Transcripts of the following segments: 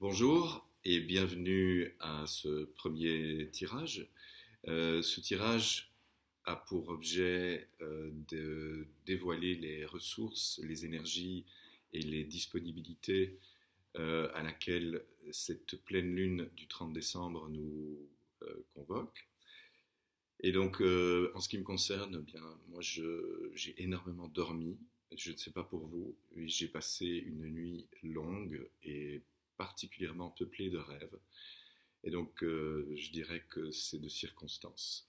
Bonjour et bienvenue à ce premier tirage. Ce tirage a pour objet de dévoiler les ressources, les énergies et les disponibilités à laquelle cette pleine lune du 30 décembre nous convoque. Et donc, en ce qui me concerne, eh bien, j'ai énormément dormi. Je ne sais pas pour vous, mais j'ai passé une nuit longue et particulièrement peuplée de rêves. Et donc, je dirais que c'est de circonstance.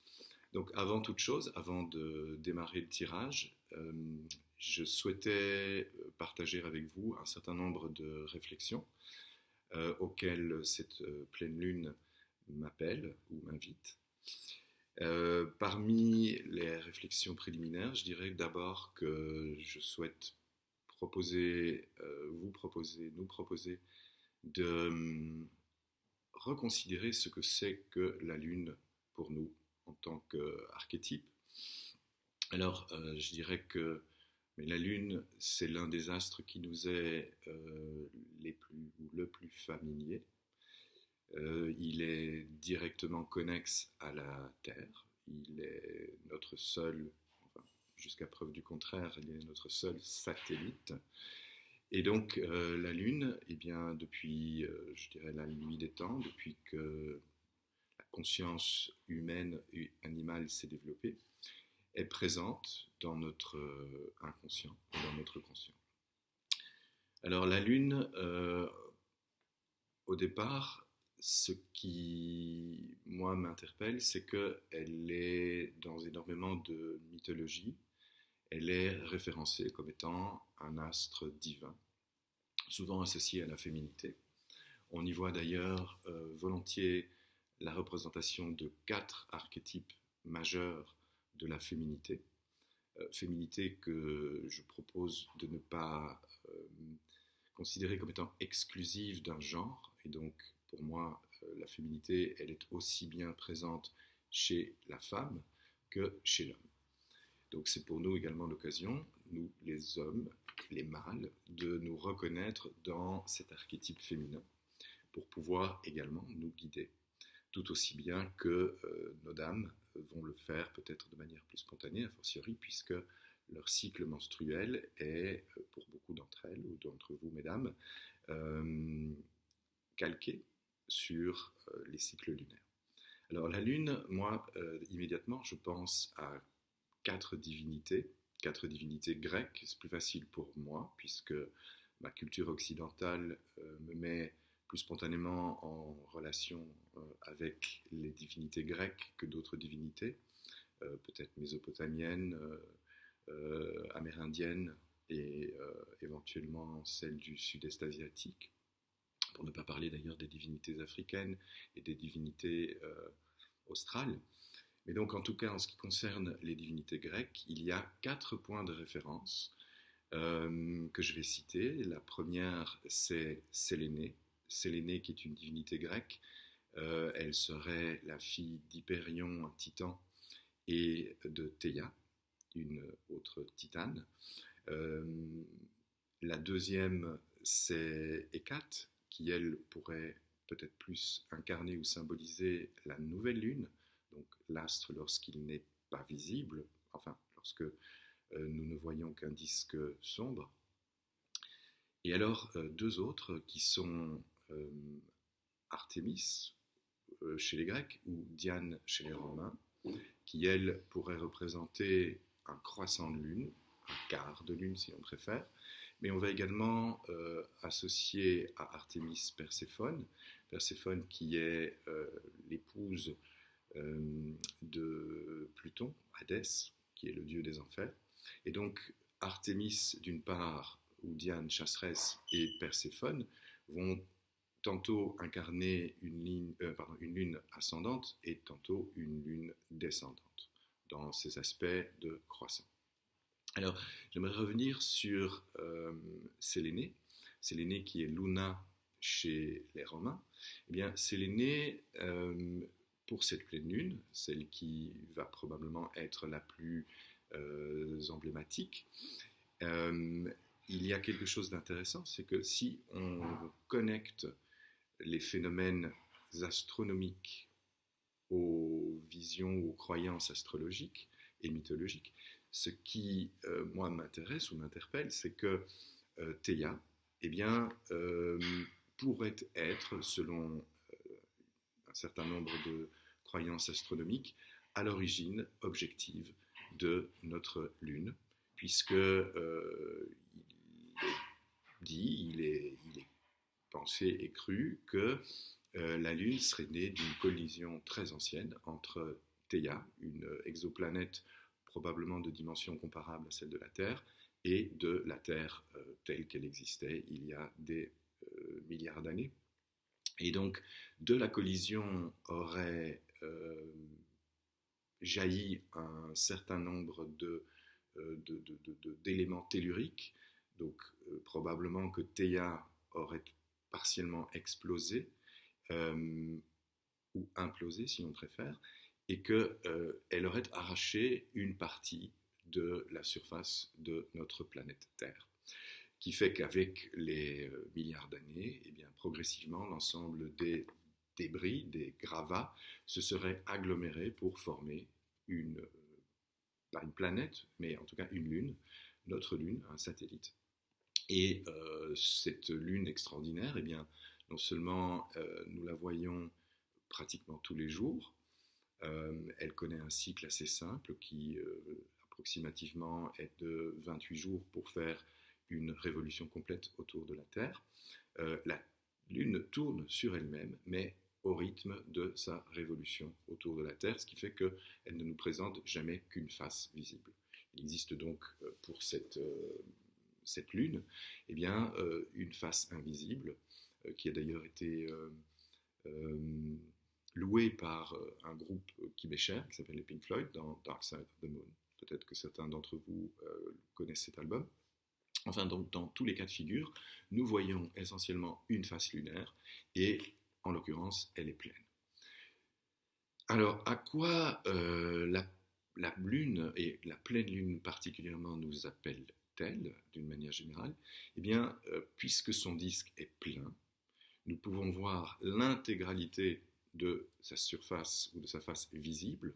Donc, avant toute chose, avant de démarrer le tirage, je souhaitais partager avec vous un certain nombre de réflexions auxquelles cette pleine lune m'appelle ou m'invite. Parmi les réflexions préliminaires, je dirais d'abord que je souhaite nous proposer de reconsidérer ce que c'est que la Lune pour nous en tant qu'archétype. Alors, je dirais que la Lune, c'est l'un des astres qui nous est le plus familier. Il est directement connexe à la Terre. Il est notre seul, enfin, jusqu'à preuve du contraire, il est notre seul satellite. Et donc la Lune, eh bien, depuis, je dirais, la nuit des temps, depuis que la conscience humaine et animale s'est développée, est présente dans notre inconscient, dans notre conscient. Alors la Lune, au départ, ce qui, moi, m'interpelle, c'est qu'elle est dans énormément de mythologie. Elle est référencée comme étant un astre divin, souvent associé à la féminité. On y voit d'ailleurs volontiers la représentation de 4 archétypes majeurs de la féminité. Féminité que je propose de ne pas considérée comme étant exclusive d'un genre. Et donc, pour moi, la féminité, elle est aussi bien présente chez la femme que chez l'homme. Donc, c'est pour nous également l'occasion, nous les hommes, les mâles, de nous reconnaître dans cet archétype féminin pour pouvoir également nous guider, tout aussi bien que nos dames vont le faire peut-être de manière plus spontanée, a fortiori, puisque leur cycle menstruel est, pour beaucoup d'entre elles, ou d'entre vous, mesdames, calqué sur les cycles lunaires. Alors la Lune, moi, immédiatement, je pense à 4 divinités grecques. C'est plus facile pour moi, puisque ma culture occidentale me met plus spontanément en relation avec les divinités grecques que d'autres divinités, peut-être mésopotamiennes, amérindiennes et éventuellement celles du sud-est asiatique, pour ne pas parler d'ailleurs des divinités africaines et des divinités australes. Mais donc, en tout cas, en ce qui concerne les divinités grecques, il y a 4 points de référence que je vais citer. La première, c'est Sélénée. Sélénée, qui est une divinité grecque. Elle serait la fille d'Hypérion, un titan, et de Théia, une autre titane. La deuxième, c'est Hécate, qui, elle, pourrait peut-être plus incarner ou symboliser la nouvelle lune, donc l'astre lorsqu'il n'est pas visible, enfin, lorsque nous ne voyons qu'un disque sombre. Et alors, 2 autres qui sont Artémis chez les Grecs ou Diane chez les Romains, qui, elle, pourrait représenter un croissant de lune, un quart de lune si on préfère, mais on va également associer à Artémis Perséphone, Perséphone qui est l'épouse de Pluton, Hadès, qui est le dieu des enfers. Et donc Artémis d'une part, ou Diane chasseresse, et Perséphone vont tantôt incarner une lune ascendante et tantôt une lune descendante dans ces aspects de croissant. Alors, j'aimerais revenir sur Sélénée. Sélénée qui est Luna chez les Romains. Eh bien, Sélénée, pour cette pleine lune, celle qui va probablement être la plus emblématique, il y a quelque chose d'intéressant, c'est que si on connecte les phénomènes astronomiques aux visions, aux croyances astrologiques et mythologiques. Ce qui, moi, m'intéresse ou m'interpelle, c'est que Theia, eh bien, pourrait être, selon un certain nombre de croyances astronomiques, à l'origine objective de notre Lune, puisque il est pensé et cru que la Lune serait née d'une collision très ancienne entre Theia, une exoplanète probablement de dimension comparable à celle de la Terre, et de la Terre telle qu'elle existait il y a des milliards d'années. Et donc, de la collision aurait jailli un certain nombre d'éléments telluriques. Donc, probablement que Theia aurait partiellement explosé, ou implosé si on préfère, et qu'elle aurait arraché une partie de la surface de notre planète Terre. Qui fait qu'avec les milliards d'années, eh bien, progressivement, l'ensemble des débris, des gravats, se seraient agglomérés pour former pas une planète, mais en tout cas une lune, notre lune, un satellite. Et cette lune extraordinaire, eh bien, non seulement nous la voyons pratiquement tous les jours, elle connaît un cycle assez simple qui approximativement est de 28 jours pour faire une révolution complète autour de la Terre. La Lune tourne sur elle-même, mais au rythme de sa révolution autour de la Terre, ce qui fait qu'elle ne nous présente jamais qu'une face visible. Il existe donc pour cette Lune, eh bien, une face invisible, qui a d'ailleurs été louée par un groupe qui m'est cher, qui s'appelle les Pink Floyd, dans Dark Side of the Moon. Peut-être que certains d'entre vous connaissent cet album. Enfin, donc, dans tous les cas de figure, nous voyons essentiellement une face lunaire, et en l'occurrence, elle est pleine. Alors, à quoi la Lune, et la pleine Lune particulièrement, nous appelle-t-elle, d'une manière générale? Eh bien, puisque son disque est plein, nous pouvons voir l'intégralité de sa surface ou de sa face visible,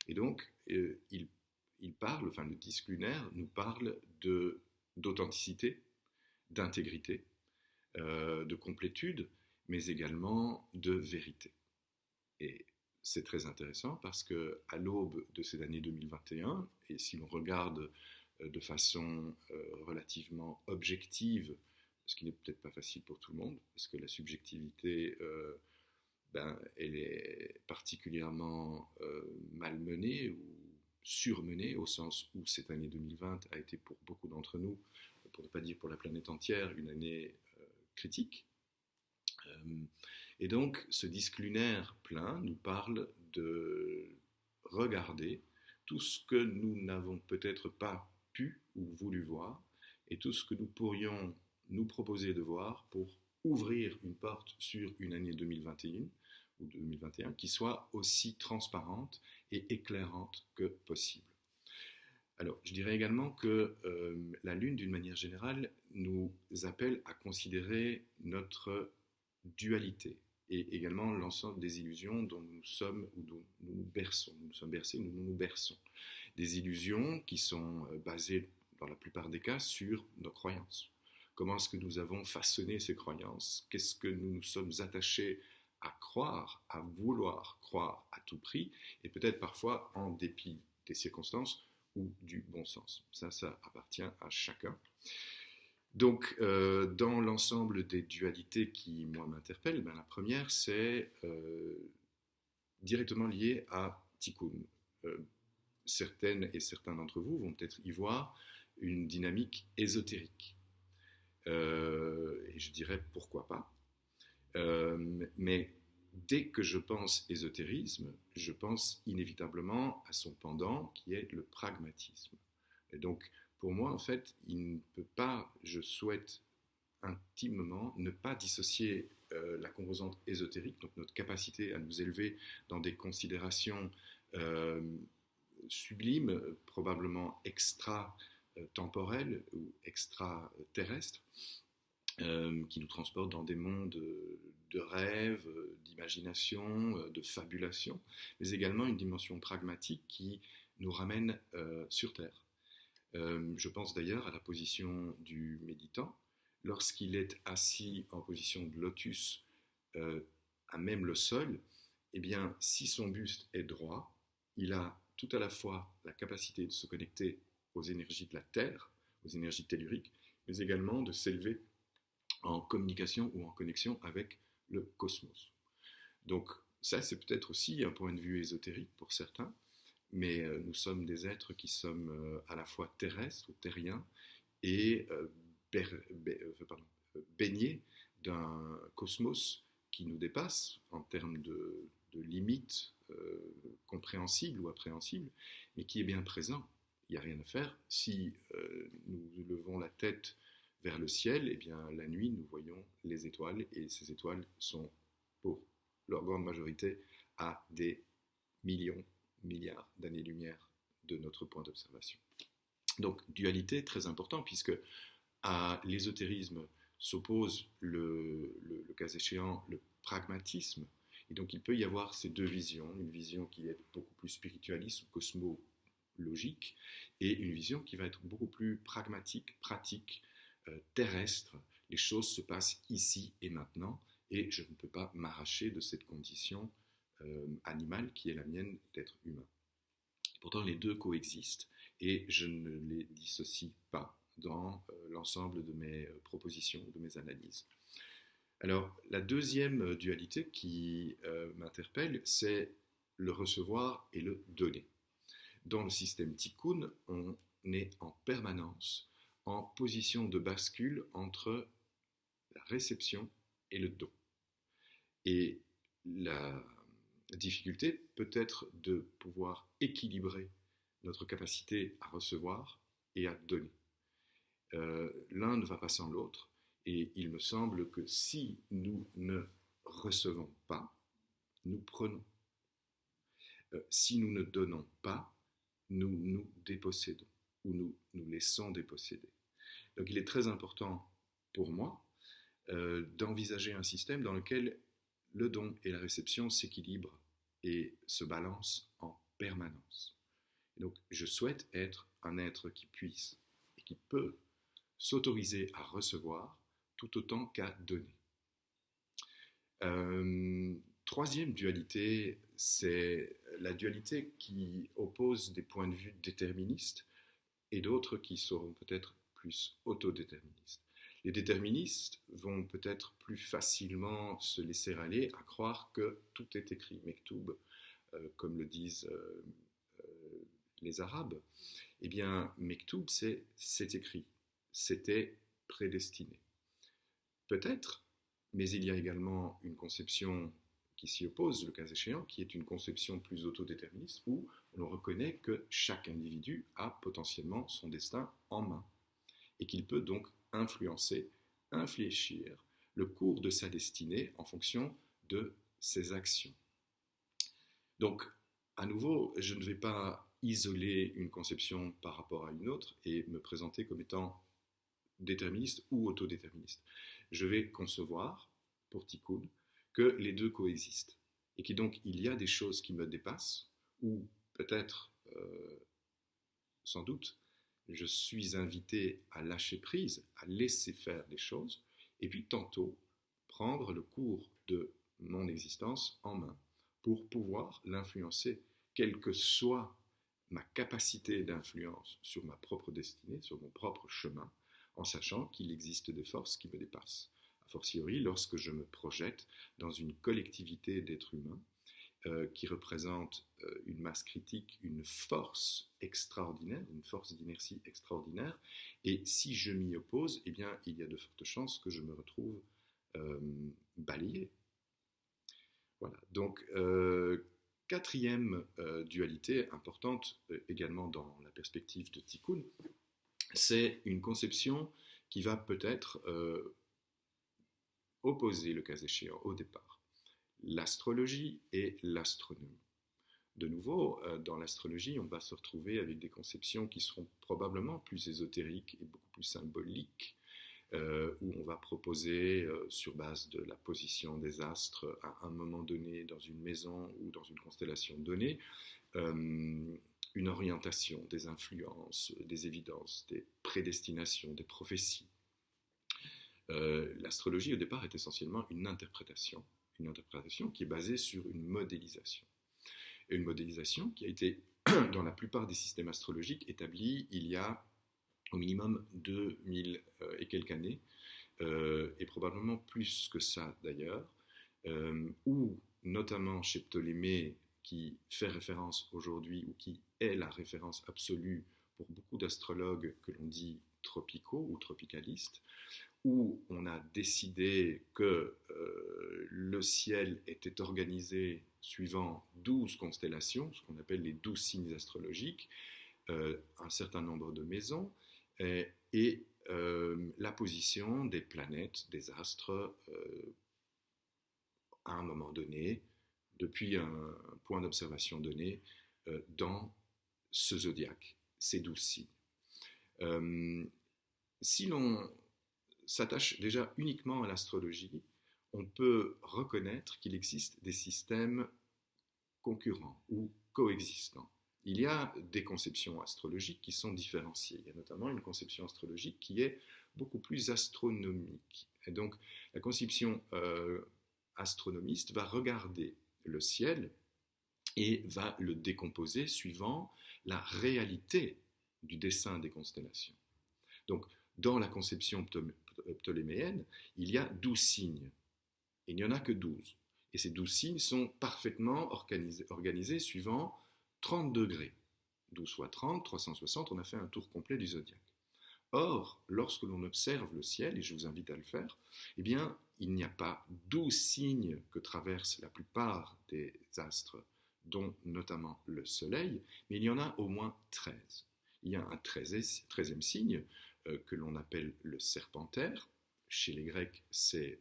et donc, il parle, enfin, le disque lunaire nous parle d'authenticité, d'intégrité, de complétude, mais également de vérité. Et c'est très intéressant parce qu'à l'aube de cette année 2021, et si l'on regarde de façon relativement objective, ce qui n'est peut-être pas facile pour tout le monde, parce que la subjectivité, elle est particulièrement malmenée ou surmenée, au sens où cette année 2020 a été pour beaucoup d'entre nous, pour ne pas dire pour la planète entière, une année critique. Et donc, ce disque lunaire plein nous parle de regarder tout ce que nous n'avons peut-être pas pu ou voulu voir, et tout ce que nous pourrions nous proposer de voir pour ouvrir une porte sur une année 2021 ou 2021 qui soit aussi transparente et éclairante que possible. Alors, je dirais également que la Lune, d'une manière générale, nous appelle à considérer notre dualité et également l'ensemble des illusions dont nous sommes ou dont nous nous berçons. Nous sommes bercés, nous nous berçons. Des illusions qui sont basées, dans la plupart des cas, sur nos croyances. Comment est-ce que nous avons façonné ces croyances? Qu'est-ce que nous nous sommes attachés à croire, à vouloir croire à tout prix, et peut-être parfois en dépit des circonstances ou du bon sens. Ça appartient à chacun. Donc, dans l'ensemble des dualités qui, moi, m'interpellent, la première, c'est directement liée à Tikkun. Certaines et certains d'entre vous vont peut-être y voir une dynamique ésotérique. Et je dirais pourquoi pas. Mais dès que je pense ésotérisme, je pense inévitablement à son pendant qui est le pragmatisme. Et donc, pour moi, en fait, il ne peut pas, je souhaite intimement ne pas dissocier la composante ésotérique, donc notre capacité à nous élever dans des considérations sublimes, probablement extra-temporelles ou extra-terrestres, qui nous transportent dans des mondes de rêve, d'imagination, de fabulation, mais également une dimension pragmatique qui nous ramène sur Terre. Je pense d'ailleurs à la position du méditant. Lorsqu'il est assis en position de lotus, à même le sol, eh bien, si son buste est droit, il a tout à la fois la capacité de se connecter aux énergies de la Terre, aux énergies telluriques, mais également de s'élever en communication ou en connexion avec le cosmos. Donc ça, c'est peut-être aussi un point de vue ésotérique pour certains, mais nous sommes des êtres qui sommes à la fois terrestres ou terriens et baignés d'un cosmos qui nous dépasse en termes de limites compréhensibles ou appréhensibles, mais qui est bien présent. Il n'y a rien à faire. Si nous levons la tête vers le ciel, eh bien, la nuit, nous voyons les étoiles, et ces étoiles sont, pour leur grande majorité, à des millions, milliards d'années-lumière de notre point d'observation. Donc, dualité très important, puisque à l'ésotérisme s'oppose, le cas échéant, le pragmatisme, et donc il peut y avoir ces deux visions, une vision qui est beaucoup plus spiritualiste ou cosmologique, et une vision qui va être beaucoup plus pragmatique, pratique, terrestre. Les choses se passent ici et maintenant, et je ne peux pas m'arracher de cette condition animale qui est la mienne d'être humain. Pourtant, les deux coexistent, et je ne les dissocie pas dans l'ensemble de mes propositions, de mes analyses. Alors, la deuxième dualité qui m'interpelle, c'est le recevoir et le donner. Dans le système Tikkun, on est en permanence en position de bascule entre la réception et le don. Et la difficulté peut être de pouvoir équilibrer notre capacité à recevoir et à donner. L'un ne va pas sans l'autre, et il me semble que si nous ne recevons pas, nous prenons. Si nous ne donnons pas, nous nous dépossédons, ou nous nous laissons déposséder. Donc il est très important pour moi d'envisager un système dans lequel le don et la réception s'équilibrent et se balancent en permanence. Et donc je souhaite être un être qui puisse et qui peut s'autoriser à recevoir tout autant qu'à donner. Troisième dualité, c'est la dualité qui oppose des points de vue déterministes et d'autres qui seront peut-être plus autodéterministes. Les déterministes vont peut-être plus facilement se laisser aller à croire que tout est écrit, Mektoub, comme le disent les Arabes. Eh bien, Mektoub, c'est écrit, c'était prédestiné. Peut-être, mais il y a également une conception qui s'y oppose, le cas échéant, qui est une conception plus autodéterministe, où on reconnaît que chaque individu a potentiellement son destin en main, et qu'il peut donc influencer, infléchir le cours de sa destinée en fonction de ses actions. Donc, à nouveau, je ne vais pas isoler une conception par rapport à une autre et me présenter comme étant déterministe ou autodéterministe. Je vais concevoir, pour Tikkun, que les deux coexistent et que donc il y a des choses qui me dépassent ou peut-être, sans doute, je suis invité à lâcher prise, à laisser faire les choses et puis tantôt prendre le cours de mon existence en main pour pouvoir l'influencer, quelle que soit ma capacité d'influence sur ma propre destinée, sur mon propre chemin, en sachant qu'il existe des forces qui me dépassent. A fortiori, lorsque je me projette dans une collectivité d'êtres humains qui représente une masse critique, une force extraordinaire, une force d'inertie extraordinaire, et si je m'y oppose, eh bien, il y a de fortes chances que je me retrouve balayé. Voilà. Donc, quatrième dualité importante également dans la perspective de Tikkun, c'est une conception qui va peut-être opposer, le cas échéant, au départ, l'astrologie et l'astronomie. De nouveau, dans l'astrologie, on va se retrouver avec des conceptions qui seront probablement plus ésotériques et beaucoup plus symboliques, où on va proposer, sur base de la position des astres à un moment donné dans une maison ou dans une constellation donnée, une orientation, des influences, des évidences, des prédestinations, des prophéties. L'astrologie au départ est essentiellement une interprétation qui est basée sur une modélisation. Et une modélisation qui a été, dans la plupart des systèmes astrologiques, établie il y a au minimum 2000 et quelques années, et probablement plus que ça d'ailleurs, où notamment chez Ptolémée, qui fait référence aujourd'hui, ou qui est la référence absolue pour beaucoup d'astrologues que l'on dit tropicaux ou tropicalistes, où on a décidé que le ciel était organisé suivant 12 constellations, ce qu'on appelle les 12 signes astrologiques, un certain nombre de maisons, et la position des planètes, des astres, à un moment donné, depuis un point d'observation donné, dans ce zodiaque, ces 12 signes. Si l'on s'attache déjà uniquement à l'astrologie, on peut reconnaître qu'il existe des systèmes concurrents ou coexistants. Il y a des conceptions astrologiques qui sont différenciées. Il y a notamment une conception astrologique qui est beaucoup plus astronomique. Et donc, la conception astronomiste va regarder le ciel et va le décomposer suivant la réalité du dessin des constellations. Donc, dans la conception ptoléméenne, il y a 12 signes. Il n'y en a que 12. Et ces 12 signes sont parfaitement organisés suivant 30 degrés. 12 fois 30, 360, on a fait un tour complet du zodiaque. Or, lorsque l'on observe le ciel, et je vous invite à le faire, eh bien, il n'y a pas 12 signes que traversent la plupart des astres, dont notamment le Soleil, mais il y en a au moins 13. Il y a un 13e signe que l'on appelle le Serpentaire. Chez les Grecs, c'est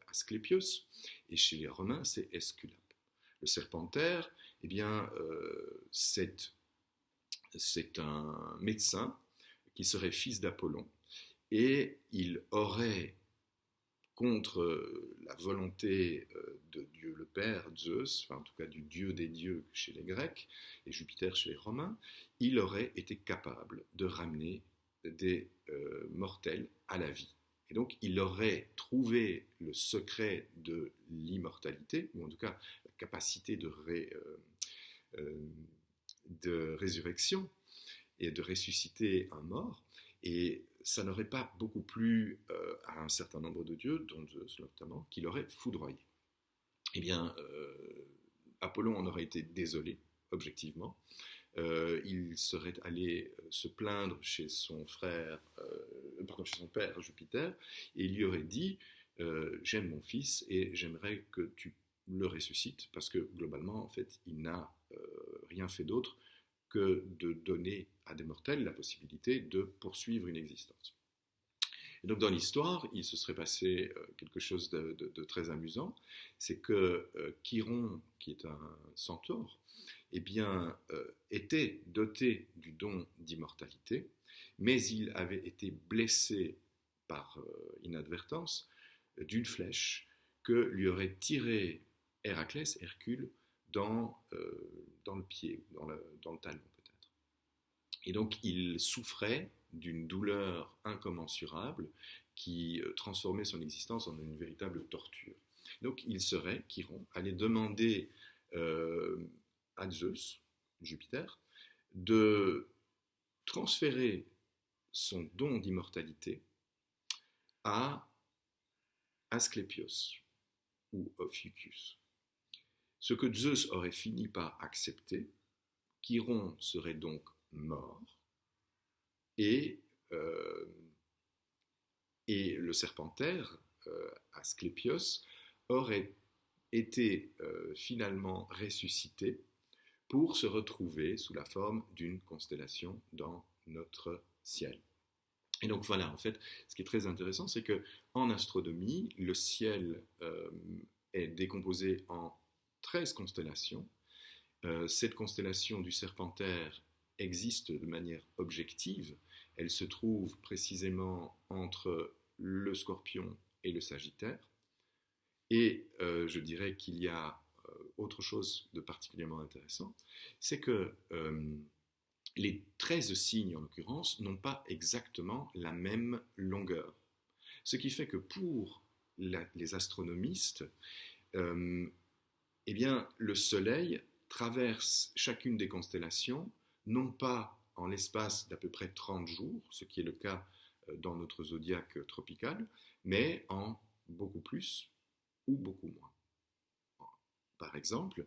Asclépios, et chez les Romains, c'est Esculape. Le Serpentaire, eh bien, c'est un médecin qui serait fils d'Apollon, et il aurait, contre la volonté de Dieu le Père, Zeus, enfin en tout cas du dieu des dieux chez les Grecs, et Jupiter chez les Romains, il aurait été capable de ramener des mortels à la vie. Et donc il aurait trouvé le secret de l'immortalité, ou en tout cas la capacité de résurrection, et de ressusciter un mort, et ça n'aurait pas beaucoup plu à un certain nombre de dieux, dont Zeus notamment, qui l'aurait foudroyé. Eh bien, Apollon en aurait été désolé, objectivement. Il serait allé se plaindre chez son chez son père Jupiter, et il lui aurait dit j'aime mon fils et j'aimerais que tu le ressuscites, parce que globalement, en fait, il n'a rien fait d'autre que de donner à des mortels la possibilité de poursuivre une existence. Et donc dans l'histoire, il se serait passé quelque chose de très amusant, c'est que Chiron, qui est un centaure, eh bien, était doté du don d'immortalité, mais il avait été blessé par inadvertance d'une flèche que lui aurait tiré Héraclès, Hercule, dans le pied, dans le talon peut-être. Et donc il souffrait d'une douleur incommensurable qui transformait son existence en une véritable torture. Donc il serait, Chiron, allé demander à Zeus, Jupiter, de transférer son don d'immortalité à Asclépios ou Ophiuchus. Ce que Zeus aurait fini par accepter, Chiron serait donc mort, et le Serpentaire, Asclépios, aurait été finalement ressuscité pour se retrouver sous la forme d'une constellation dans notre ciel. Et donc voilà, en fait, ce qui est très intéressant, c'est qu'en astronomie, le ciel est décomposé en 13 constellations. Cette constellation du Serpentaire existe de manière objective. Elle se trouve précisément entre le Scorpion et le Sagittaire. Et je dirais qu'il y a autre chose de particulièrement intéressant, c'est que les 13 signes, en l'occurrence, n'ont pas exactement la même longueur. Ce qui fait que pour les astronomistes, eh bien, le Soleil traverse chacune des constellations, non pas en l'espace d'à peu près 30 jours, ce qui est le cas dans notre zodiaque tropical, mais en beaucoup plus ou beaucoup moins. Par exemple,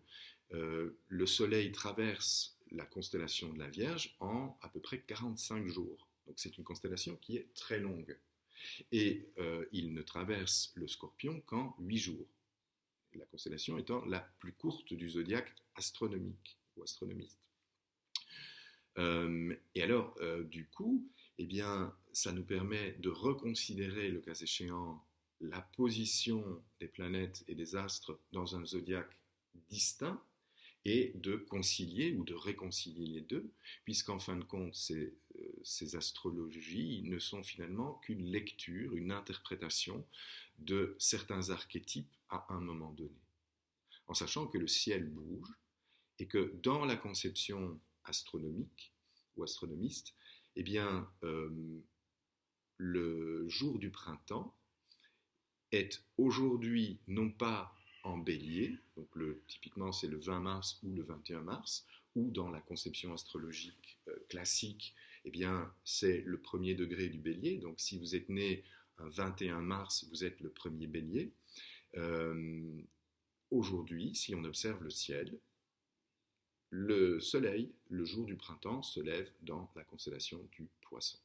le Soleil traverse la constellation de la Vierge en à peu près 45 jours. Donc c'est une constellation qui est très longue. Et il ne traverse le Scorpion qu'en 8 jours. La constellation étant la plus courte du zodiaque astronomique ou astronomiste. Et alors, du coup, eh bien, ça nous permet de reconsidérer, le cas échéant, la position des planètes et des astres dans un zodiaque distinct et de concilier ou de réconcilier les deux, puisqu'en fin de compte, ces astrologies ne sont finalement qu'une lecture, une interprétation de certains archétypes à un moment donné. En sachant que le ciel bouge et que dans la conception astronomique ou astronomiste, eh bien, le jour du printemps est aujourd'hui non pas en bélier, donc typiquement c'est le 20 mars ou le 21 mars, ou dans la conception astrologique classique, eh bien c'est le premier degré du bélier, donc si vous êtes né un 21 mars, vous êtes le premier bélier. Aujourd'hui, si on observe le ciel, le soleil, le jour du printemps, se lève dans la constellation du Poisson.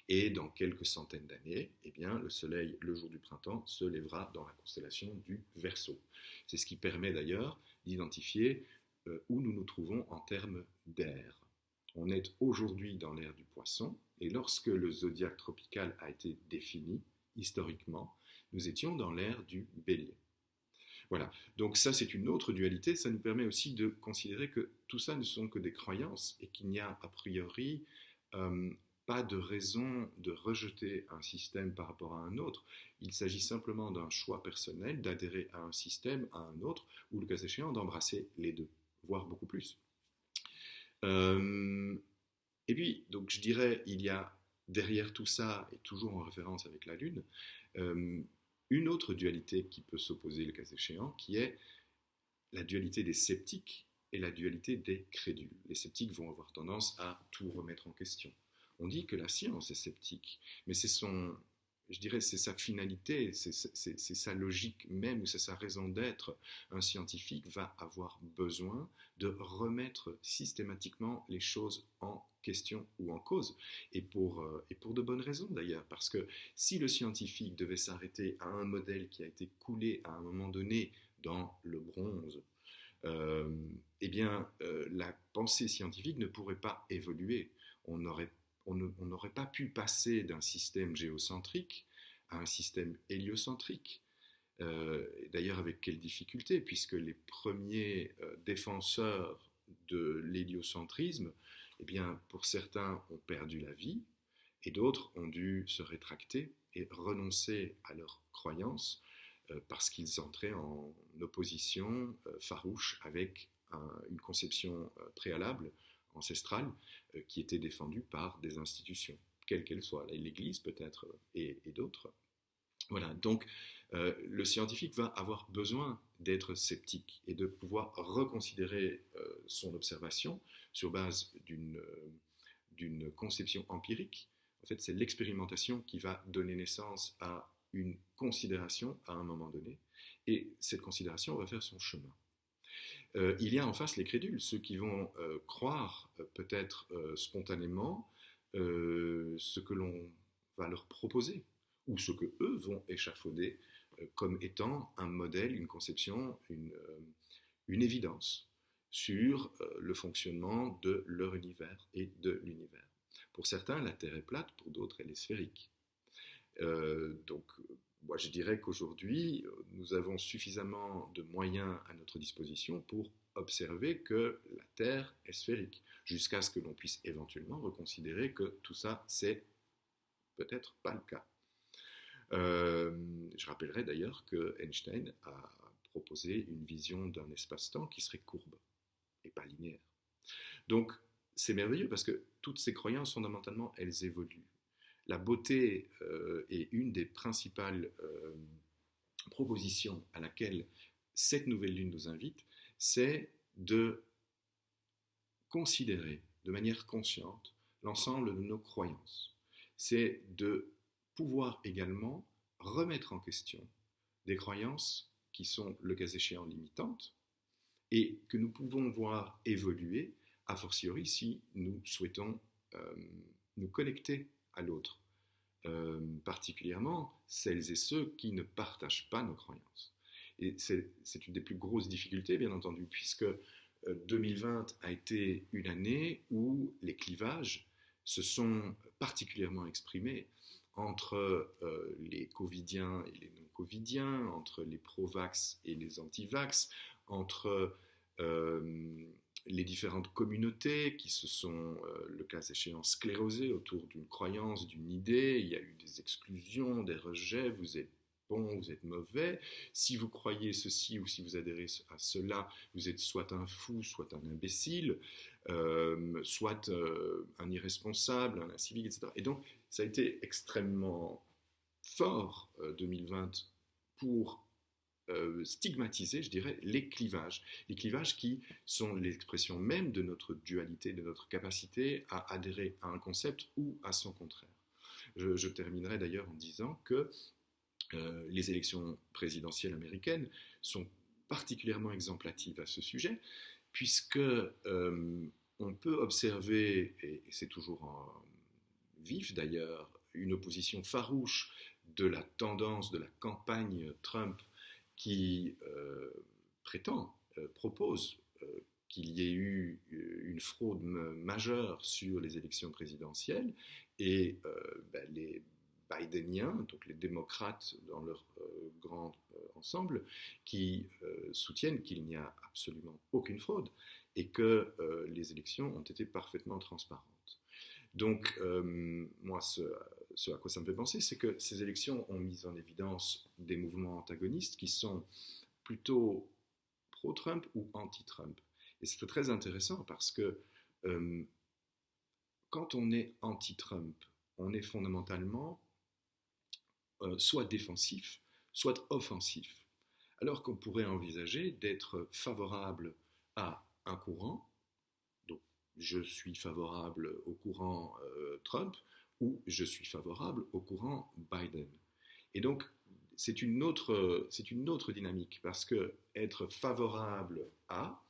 Et dans quelques centaines d'années, eh bien, le Soleil, le jour du printemps, se lèvera dans la constellation du Verseau. C'est ce qui permet d'ailleurs d'identifier où nous nous trouvons en termes d'ère. On est aujourd'hui dans l'ère du Poisson, et lorsque le zodiaque tropical a été défini, historiquement, nous étions dans l'ère du Bélier. Voilà, donc ça c'est une autre dualité, ça nous permet aussi de considérer que tout ça ne sont que des croyances et qu'il n'y a a priori pas de raison de rejeter un système par rapport à un autre. Il s'agit simplement d'un choix personnel, d'adhérer à un système, à un autre, ou le cas échéant d'embrasser les deux, voire beaucoup plus. Et puis, donc je dirais, il y a derrière tout ça, et toujours en référence avec la Lune, une autre dualité qui peut s'opposer le cas échéant, qui est la dualité des sceptiques et la dualité des crédules. Les sceptiques vont avoir tendance à tout remettre en question. On dit que la science est sceptique, mais c'est sa finalité, c'est sa logique même, ou c'est sa raison d'être. Un scientifique va avoir besoin de remettre systématiquement les choses en question ou en cause, et pour de bonnes raisons d'ailleurs, parce que si le scientifique devait s'arrêter à un modèle qui a été coulé à un moment donné dans le bronze, eh bien la pensée scientifique ne pourrait pas évoluer. On n'aurait pas pu passer d'un système géocentrique à un système héliocentrique. D'ailleurs, avec quelle difficulté, puisque les premiers défenseurs de l'héliocentrisme, eh bien, pour certains, ont perdu la vie, et d'autres ont dû se rétracter et renoncer à leurs croyances parce qu'ils entraient en opposition farouche avec une conception préalable, ancestrale, qui était défendue par des institutions, quelles qu'elles soient, l'Église peut-être et d'autres. Voilà, donc le scientifique va avoir besoin d'être sceptique et de pouvoir reconsidérer son observation sur base d'une conception empirique. En fait, c'est l'expérimentation qui va donner naissance à une considération à un moment donné, et cette considération va faire son chemin. Il y a en face les crédules, ceux qui vont croire peut-être spontanément ce que l'on va leur proposer, ou ce que eux vont échafauder comme étant un modèle, une conception, une évidence sur le fonctionnement de leur univers et de l'univers. Pour certains, la Terre est plate, pour d'autres, elle est sphérique. Donc, moi, je dirais qu'aujourd'hui, nous avons suffisamment de moyens à notre disposition pour observer que la Terre est sphérique, jusqu'à ce que l'on puisse éventuellement reconsidérer que tout ça, c'est peut-être pas le cas. Je rappellerai d'ailleurs que Einstein a proposé une vision d'un espace-temps qui serait courbe et pas linéaire. Donc, c'est merveilleux parce que toutes ces croyances, fondamentalement, elles évoluent. La beauté est une des principales propositions à laquelle cette nouvelle lune nous invite, c'est de considérer de manière consciente l'ensemble de nos croyances. C'est de pouvoir également remettre en question des croyances qui sont, le cas échéant, limitantes et que nous pouvons voir évoluer, a fortiori si nous souhaitons nous connecter à l'autre, particulièrement celles et ceux qui ne partagent pas nos croyances. Et c'est une des plus grosses difficultés, bien entendu, puisque 2020 a été une année où les clivages se sont particulièrement exprimés entre les covidiens et les non-covidiens, entre les pro-vax et les anti-vax, entre les différentes communautés qui se sont, le cas échéant, sclérosées autour d'une croyance, d'une idée. Il y a eu des exclusions, des rejets, vous êtes bon, vous êtes mauvais. Si vous croyez ceci ou si vous adhérez à cela, vous êtes soit un fou, soit un imbécile, soit un irresponsable, un incivique, etc. Et donc, ça a été extrêmement fort, 2020, pour stigmatiser, je dirais, les clivages qui sont l'expression même de notre dualité, de notre capacité à adhérer à un concept ou à son contraire. Je terminerai d'ailleurs en disant que les élections présidentielles américaines sont particulièrement exemplatives à ce sujet, puisque on peut observer, et c'est toujours en vif d'ailleurs, une opposition farouche de la tendance de la campagne Trump qui propose qu'il y ait eu une fraude majeure sur les élections présidentielles et les Bideniens, donc les démocrates dans leur grand ensemble, qui soutiennent qu'il n'y a absolument aucune fraude et que les élections ont été parfaitement transparentes. Donc, moi, ce à quoi ça me fait penser, c'est que ces élections ont mis en évidence des mouvements antagonistes qui sont plutôt pro-Trump ou anti-Trump. Et c'est très intéressant parce que quand on est anti-Trump, on est fondamentalement soit défensif, soit offensif. Alors qu'on pourrait envisager d'être favorable à un courant, donc je suis favorable au courant Trump, ou je suis favorable au courant Biden. Et donc, c'est une autre dynamique, parce que être favorable à,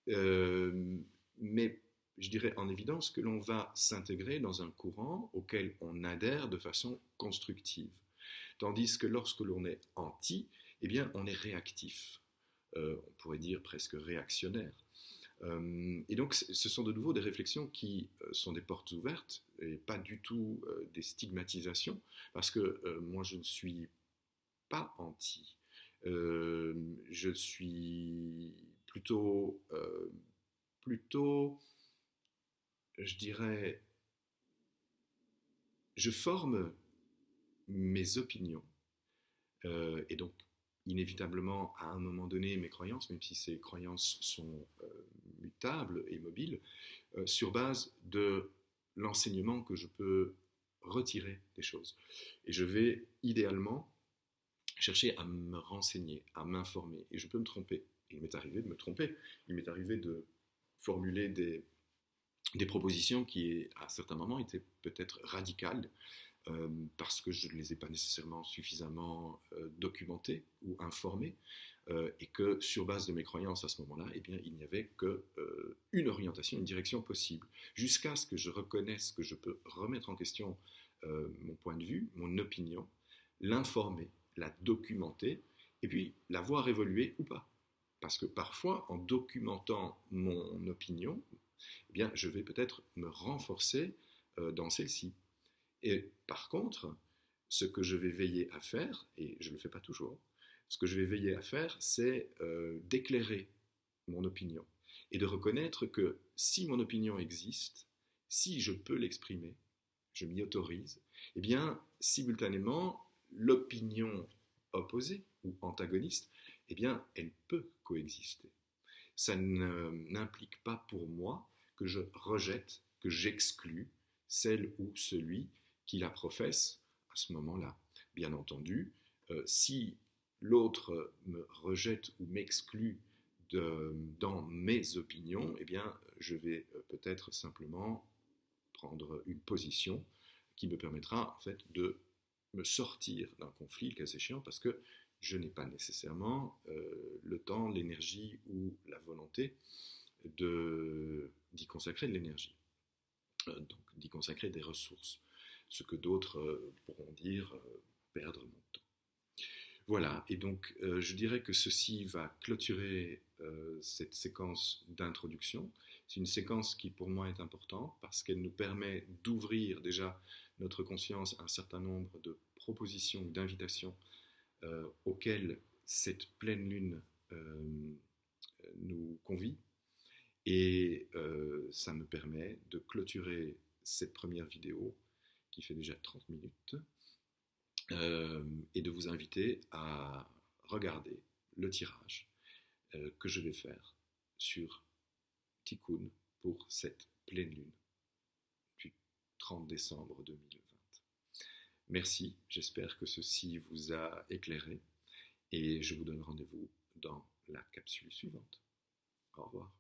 met, je dirais, en évidence que l'on va s'intégrer dans un courant auquel on adhère de façon constructive. Tandis que lorsque l'on est anti, eh bien, on est réactif. On pourrait dire presque réactionnaire. Et donc, ce sont de nouveau des réflexions qui sont des portes ouvertes et pas du tout des stigmatisations, parce que moi, je ne suis pas anti. Je suis plutôt, je dirais, je forme mes opinions. Et donc, inévitablement, à un moment donné, mes croyances, même si ces croyances sont mutables et mobiles, sur base de l'enseignement que je peux retirer des choses. Et je vais idéalement chercher à me renseigner, à m'informer. Et je peux me tromper. Il m'est arrivé de me tromper. Il m'est arrivé de formuler des propositions qui, à certains moments, étaient peut-être radicales, parce que je ne les ai pas nécessairement suffisamment documentées ou informées, et que sur base de mes croyances à ce moment-là, eh bien, il n'y avait qu'une orientation, une direction possible, jusqu'à ce que je reconnaisse que je peux remettre en question mon point de vue, mon opinion, l'informer, la documenter, et puis la voir évoluer ou pas. Parce que parfois, en documentant mon opinion, eh bien, je vais peut-être me renforcer dans celle-ci. Et par contre, ce que je vais veiller à faire, et je ne le fais pas toujours, ce que je vais veiller à faire, c'est d'éclairer mon opinion et de reconnaître que si mon opinion existe, si je peux l'exprimer, je m'y autorise, eh bien, simultanément, l'opinion opposée ou antagoniste, eh bien, elle peut coexister. Ça n'implique pas pour moi que je rejette, que j'exclus celle ou celui qui la professe à ce moment-là. Bien entendu, si l'autre me rejette ou m'exclut dans mes opinions, eh bien, je vais peut-être simplement prendre une position qui me permettra en fait de me sortir d'un conflit, le cas échéant, parce que je n'ai pas nécessairement le temps, l'énergie ou la volonté d'y consacrer de l'énergie, donc d'y consacrer des ressources, ce que d'autres pourront dire perdre mon temps. Voilà, et donc je dirais que ceci va clôturer cette séquence d'introduction. C'est une séquence qui pour moi est importante parce qu'elle nous permet d'ouvrir déjà notre conscience à un certain nombre de propositions, d'invitations auxquelles cette pleine lune nous convie. Et ça me permet de clôturer cette première vidéo qui fait déjà 30 minutes et de vous inviter à regarder le tirage que je vais faire sur Tikkun pour cette pleine lune du 30 décembre 2020. Merci, j'espère que ceci vous a éclairé et je vous donne rendez-vous dans la capsule suivante. Au revoir.